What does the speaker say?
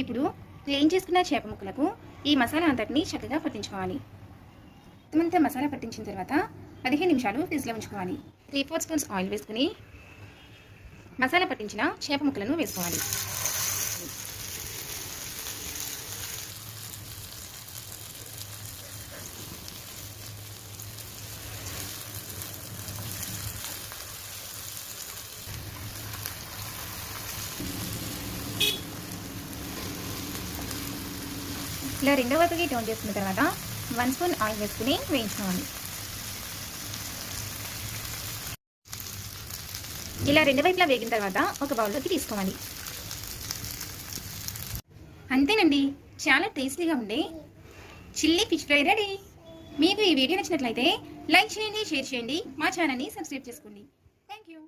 ఇప్పుడు క్లీన్ చేసుకున్న చేప ముక్కలకు ఈ మసాలా అంతటిని చక్కగా పట్టించుకోవాలి. మొత్తం మసాలా పట్టించిన తర్వాత 15 నిమిషాలు ఫ్రిడ్జ్లో ఉంచుకోవాలి. 3/4 స్పూన్స్ ఆయిల్ వేసుకుని మసాలా పట్టించిన చేప ముక్కలను వేసుకోవాలి. ఇలా రెండో వైపుకి టర్న్ చేసుకున్న తర్వాత 1 స్పూన్ ఆయిల్ వేసుకుని వేయించుకోవాలి. ఇలా రెండు వైపులా వేగిన తర్వాత ఒక బౌల్లోకి తీసుకోవాలి. అంతేనండి, చాలా టేస్టీగా ఉండే చిల్లీ ఫిష్ ఫ్రై రెడీ. మీకు ఈ వీడియో నచ్చినట్లయితే లైక్ చేయండి, షేర్ చేయండి, మా ఛానల్ని సబ్స్క్రైబ్ చేసుకోండి. Thank you.